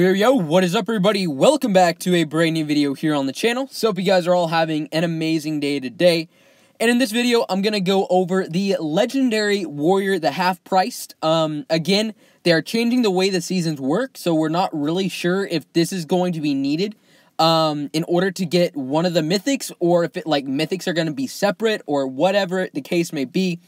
Yo, what is up everybody? Welcome back to a brand new video here on the channel. So hope you guys are all having an amazing day today. And in this video, I'm going to go over the Legendary Warrior, the half-priced. Again, they are changing the way the seasons work, so we're not really sure if this is going to be needed in order to get one of the mythics, or if mythics are going to be separate, or whatever the case may be.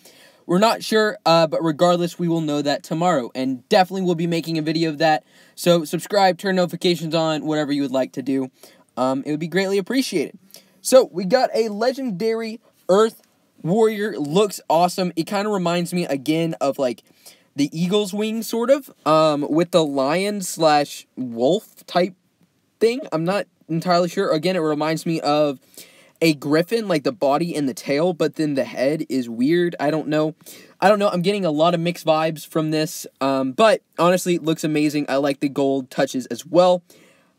We're not sure, but regardless, we will know that tomorrow, and definitely will be making a video of that. So subscribe, turn notifications on, whatever you would like to do. It would be greatly appreciated. So we got a Legendary Earth Warrior. Looks awesome. It kind of reminds me again of like the eagle's wings, sort of, with the lion/wolf type thing. I'm not entirely sure. Again, it reminds me of a griffin, like the body and the tail, but then the head is weird. I don't know. I'm getting a lot of mixed vibes from this, but honestly, it looks amazing. I like the gold touches as well.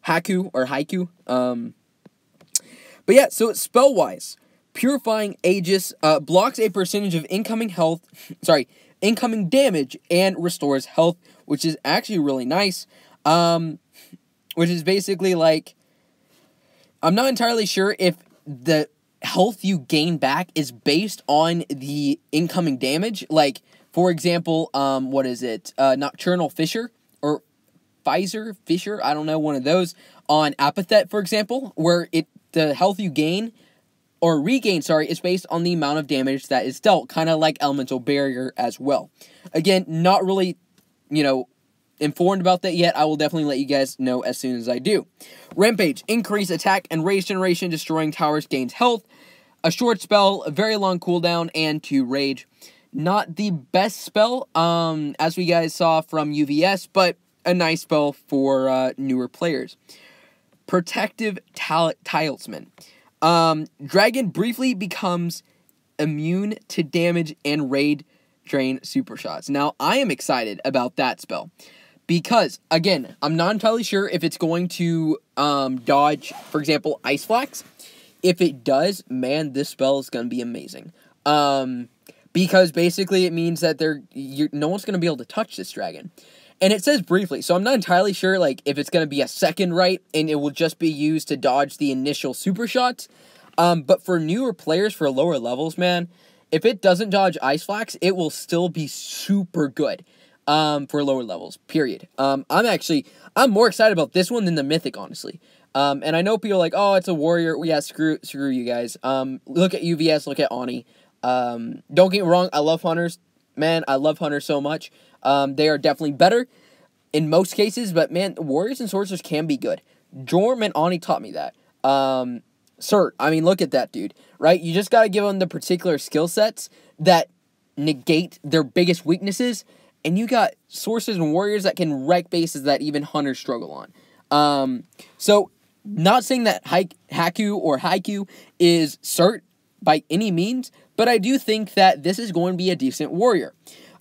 Haku, or Haiku. But yeah, so spell-wise, Purifying Aegis blocks a percentage of incoming damage and restores health, which is actually really nice. Which is basically like, I'm not entirely sure if the health you gain back is based on the incoming damage. Like, for example, what is it? Nocturnal Fisher, or Fisher, I don't know, one of those, on Apathet, for example, where the health you gain, or regain, is based on the amount of damage that is dealt, kind of like Elemental Barrier as well. Again, not really, informed about that yet. I will definitely let you guys know as soon as I do. Rampage, increase attack and rage generation, destroying towers gains health. A short spell, a very long cooldown, and 2 rage. Not the best spell, as we guys saw from UVS, but a nice spell for newer players. Protective Talisman. Dragon briefly becomes immune to damage and raid drain super shots. Now, I am excited about that spell, because, again, I'm not entirely sure if it's going to dodge, for example, Ice Flax. If it does, man, this spell is going to be amazing. Because basically it means that no one's going to be able to touch this dragon. And it says briefly, so I'm not entirely sure if it's going to be a second right, and it will just be used to dodge the initial super shots. But for newer players, for lower levels, man, if it doesn't dodge Ice Flax, it will still be super good. For lower levels, period. I'm more excited about this one than the Mythic, honestly. And I know people are like, oh, it's a warrior. Yeah, screw you guys. Look at UVS, look at Ani. Don't get me wrong, I love Hunters. Man, I love Hunters so much. They are definitely better in most cases, but man, Warriors and Sorcerers can be good. Jorm and Ani taught me that. Cert, I mean, look at that dude, right? You just gotta give them the particular skill sets that negate their biggest weaknesses, and you got Sorcerers and Warriors that can wreck bases that even Hunters struggle on. So, not saying that Haku or Haiku is cert by any means, but I do think that this is going to be a decent warrior.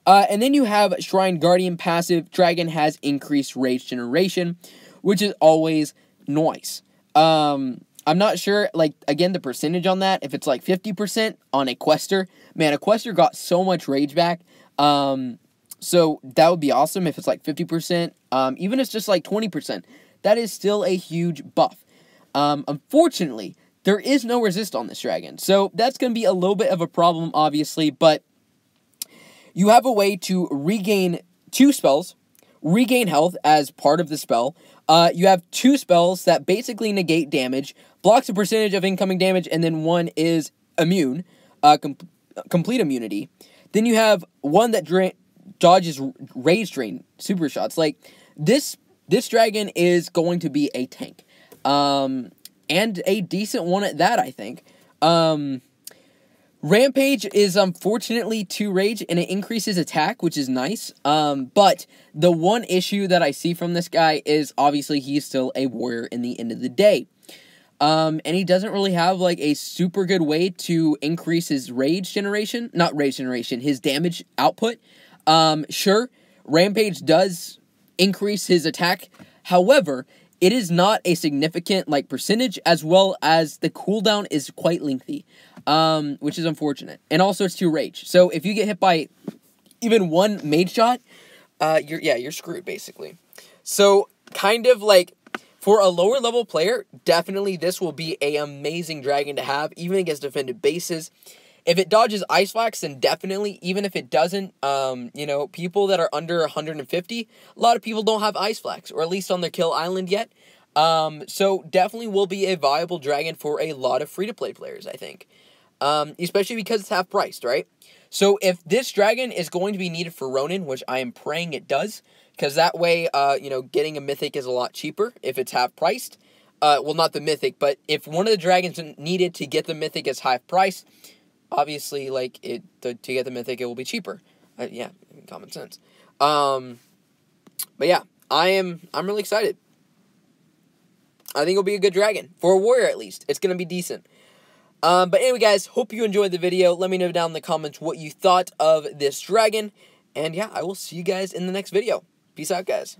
And then you have Shrine Guardian passive. Dragon has increased rage generation, which is always nice. I'm not sure, again, the percentage on that, if it's 50% on a Quester. Man, a Quester got so much rage back. So that would be awesome if it's 50%. Even if it's just 20%. That is still a huge buff. Unfortunately, there is no resist on this dragon. So that's going to be a little bit of a problem, obviously. But you have a way to regain 2 spells, regain health as part of the spell. You have 2 spells that basically negate damage, blocks a percentage of incoming damage, and then one is immune, complete immunity. Then you have one that dodges rage drain super shots. This dragon is going to be a tank, and a decent one at that, I think. Rampage is unfortunately 2 rage, and it increases attack, which is nice. But the one issue that I see from this guy is obviously he's still a warrior in the end of the day. And he doesn't really have a super good way to increase his rage generation, his damage output. Sure, Rampage does increase his attack. However, it is not a significant percentage, as well as the cooldown is quite lengthy, which is unfortunate. And also it's 2 rage. So if you get hit by even 1 mage shot, you're screwed basically. So kind of like, for a lower level player, definitely this will be an amazing dragon to have, even against defended bases. If it dodges Ice Flax, then definitely, even if it doesn't, you know, people that are under 150, a lot of people don't have Ice Flax, or at least on their kill island yet. So definitely will be a viable dragon for a lot of free-to-play players, I think. Especially because it's half-priced, right? So if this dragon is going to be needed for Ronin, which I am praying it does, because that way, you know, getting a mythic is a lot cheaper if it's half-priced. Well, not the mythic, but if one of the dragons needed to get the mythic is half-priced, obviously, like, to get the mythic, it will be cheaper. Yeah, common sense. But yeah, I'm really excited. I think it'll be a good dragon. For a warrior, at least. It's going to be decent. But anyway, guys, hope you enjoyed the video. Let me know down in the comments what you thought of this dragon. And yeah, I will see you guys in the next video. Peace out, guys.